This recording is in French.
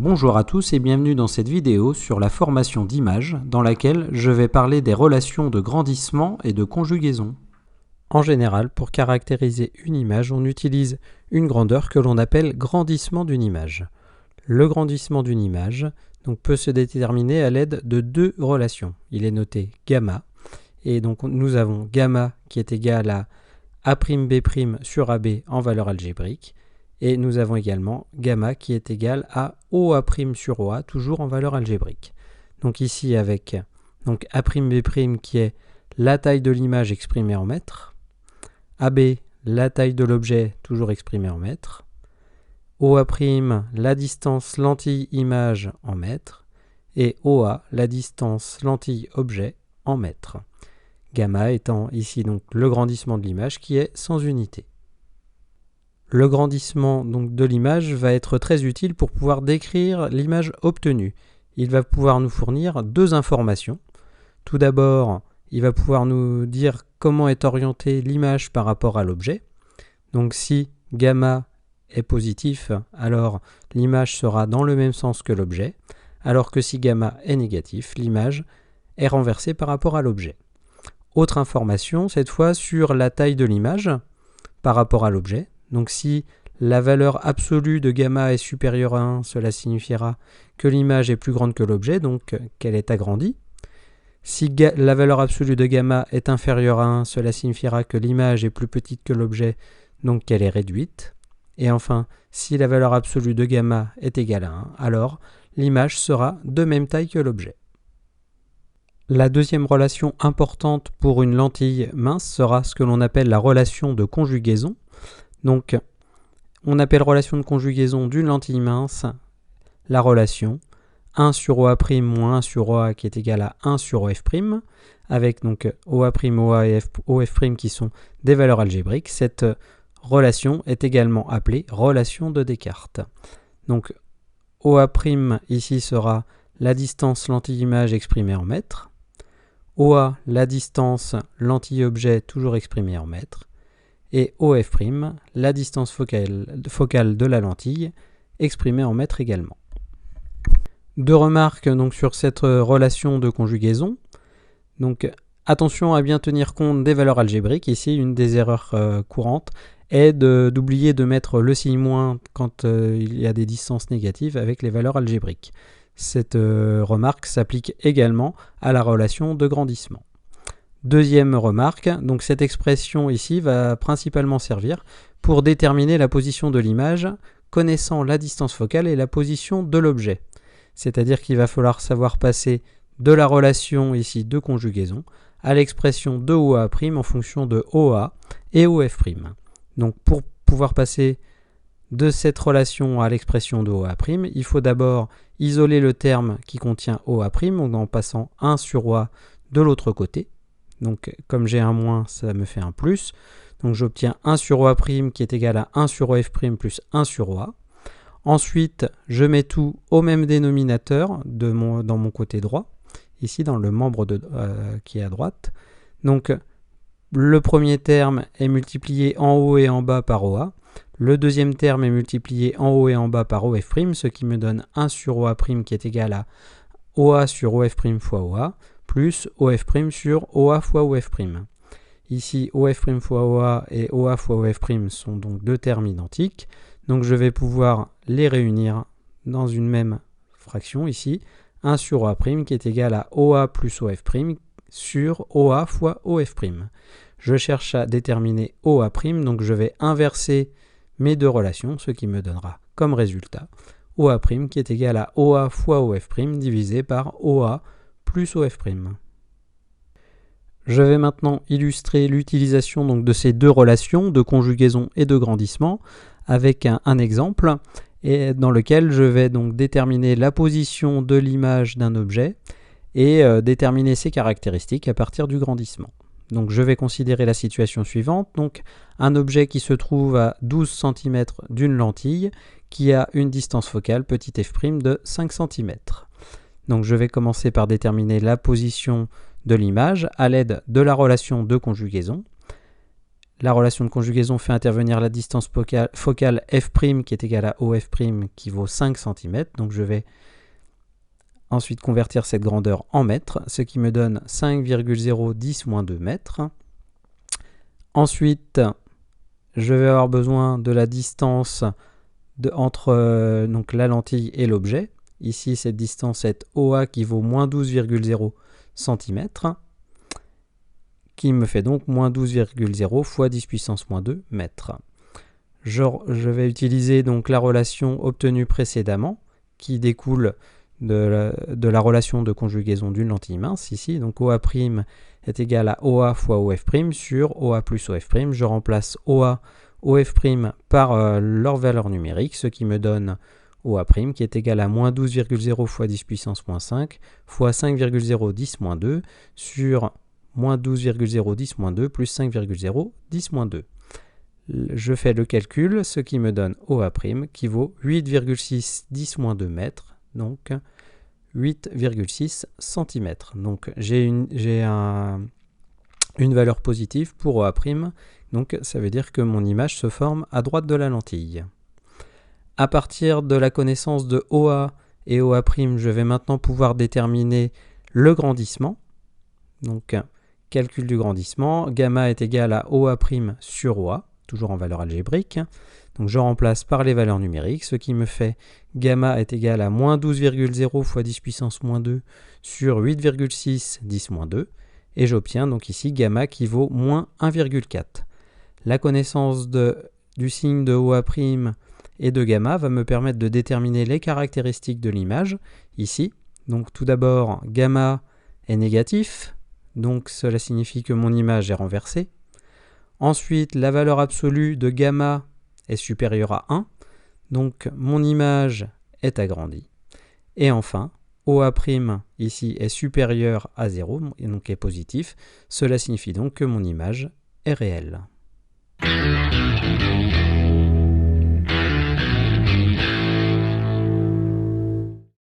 Bonjour à tous et bienvenue dans cette vidéo sur la formation d'images dans laquelle je vais parler des relations de grandissement et de conjugaison. En général, pour caractériser une image, on utilise une grandeur que l'on appelle grandissement d'une image. Le grandissement d'une image peut se déterminer à l'aide de deux relations. Il est noté gamma et donc nous avons gamma qui est égal à A'B' sur AB en valeur algébrique. Et nous avons également gamma qui est égal à OA' sur OA, toujours en valeur algébrique. Donc ici avec A'B' qui est la taille de l'image exprimée en mètres, AB la taille de l'objet toujours exprimée en mètres, OA' la distance lentille-image en mètres, et OA la distance lentille-objet en mètres. Gamma étant ici donc le grandissement de l'image qui est sans unité. Le grandissement de l'image va être très utile pour pouvoir décrire l'image obtenue. Il va pouvoir nous fournir deux informations. Tout d'abord, il va pouvoir nous dire comment est orientée l'image par rapport à l'objet. Donc si gamma est positif, alors l'image sera dans le même sens que l'objet, alors que si gamma est négatif, l'image est renversée par rapport à l'objet. Autre information, cette fois sur la taille de l'image par rapport à l'objet. Donc si la valeur absolue de gamma est supérieure à 1, cela signifiera que l'image est plus grande que l'objet, donc qu'elle est agrandie. Si la valeur absolue de gamma est inférieure à 1, cela signifiera que l'image est plus petite que l'objet, donc qu'elle est réduite. Et enfin, si la valeur absolue de gamma est égale à 1, alors l'image sera de même taille que l'objet. La deuxième relation importante pour une lentille mince sera ce que l'on appelle la relation de conjugaison. Donc, on appelle relation de conjugaison d'une lentille mince la relation 1 sur OA' moins 1 sur OA qui est égal à 1 sur OF', avec donc OA', OA et OF' qui sont des valeurs algébriques. Cette relation est également appelée relation de Descartes. Donc, OA' ici sera la distance lentille-image exprimée en mètres, OA la distance lentille-objet toujours exprimée en mètres, et OF', la distance focale de la lentille, exprimée en mètres également. Deux remarques sur cette relation de conjugaison. Donc, attention à bien tenir compte des valeurs algébriques. Ici, une des erreurs courantes est d'oublier de mettre le signe moins quand il y a des distances négatives avec les valeurs algébriques. Cette remarque s'applique également à la relation de grandissement. Deuxième remarque, donc cette expression ici va principalement servir pour déterminer la position de l'image connaissant la distance focale et la position de l'objet. C'est-à-dire qu'il va falloir savoir passer de la relation ici de conjugaison à l'expression de OA' en fonction de OA et OF'. Donc pour pouvoir passer de cette relation à l'expression de OA', il faut d'abord isoler le terme qui contient OA' en passant 1 sur OA de l'autre côté. Donc comme j'ai un moins, ça me fait un plus. Donc j'obtiens 1 sur OA' qui est égal à 1 sur OF' plus 1 sur OA. Ensuite, je mets tout au même dénominateur dans mon côté droit, ici dans le membre qui est à droite. Donc le premier terme est multiplié en haut et en bas par OA. Le deuxième terme est multiplié en haut et en bas par OF', ce qui me donne 1 sur OA' qui est égal à OA sur OF' fois OA, plus OF' sur OA fois OF'. Ici, OF' fois OA et OA fois OF' sont donc deux termes identiques. Donc je vais pouvoir les réunir dans une même fraction ici. 1 sur OA' qui est égal à OA plus OF' sur OA fois OF'. Je cherche à déterminer OA', donc je vais inverser mes deux relations, ce qui me donnera comme résultat OA' qui est égal à OA fois OF' divisé par OA plus OF'. Je vais maintenant illustrer l'utilisation de ces deux relations de conjugaison et de grandissement avec un exemple et dans lequel je vais donc déterminer la position de l'image d'un objet et déterminer ses caractéristiques à partir du grandissement. Donc je vais considérer la situation suivante, donc un objet qui se trouve à 12 cm d'une lentille qui a une distance focale petit f' de 5 cm. Donc je vais commencer par déterminer la position de l'image à l'aide de la relation de conjugaison. La relation de conjugaison fait intervenir la distance focale f' qui est égale à OF' qui vaut 5 cm. Donc je vais ensuite convertir cette grandeur en mètres, ce qui me donne 5,010-2 mètres. Ensuite, je vais avoir besoin de la distance entre donc la lentille et l'objet. Ici, cette distance est OA qui vaut moins 12,0 cm, qui me fait donc moins 12,0 fois 10 puissance moins 2 mètres. Je vais utiliser donc la relation obtenue précédemment, qui découle de la relation de conjugaison d'une lentille mince ici. Donc OA' est égal à OA fois OF' sur OA plus OF'. Je remplace OA, OF' par leur valeur numérique, ce qui me donne OA' qui est égal à moins 12,0 fois 10 puissance moins 5 fois 5,010 moins 2 sur moins 12,010 moins 2 plus 5,010 moins 2. Je fais le calcul, ce qui me donne OA' qui vaut 8,610 moins 2 mètres, donc 8,6 cm. Donc j'ai une valeur positive pour OA', donc ça veut dire que mon image se forme à droite de la lentille. À partir de la connaissance de OA et OA', je vais maintenant pouvoir déterminer le grandissement. Donc calcul du grandissement, gamma est égal à OA' sur OA, toujours en valeur algébrique. Donc je remplace par les valeurs numériques, ce qui me fait gamma est égal à moins 12,0 fois 10 puissance moins 2 sur 8,6 10 moins 2. Et j'obtiens donc ici gamma qui vaut moins 1,4. La connaissance du signe de OA' et de gamma va me permettre de déterminer les caractéristiques de l'image ici. Donc tout d'abord, gamma est négatif, donc cela signifie que mon image est renversée. Ensuite, la valeur absolue de gamma est supérieure à 1, donc mon image est agrandie. Et enfin, OA' ici est supérieur à 0, et donc est positif. Cela signifie donc que mon image est réelle.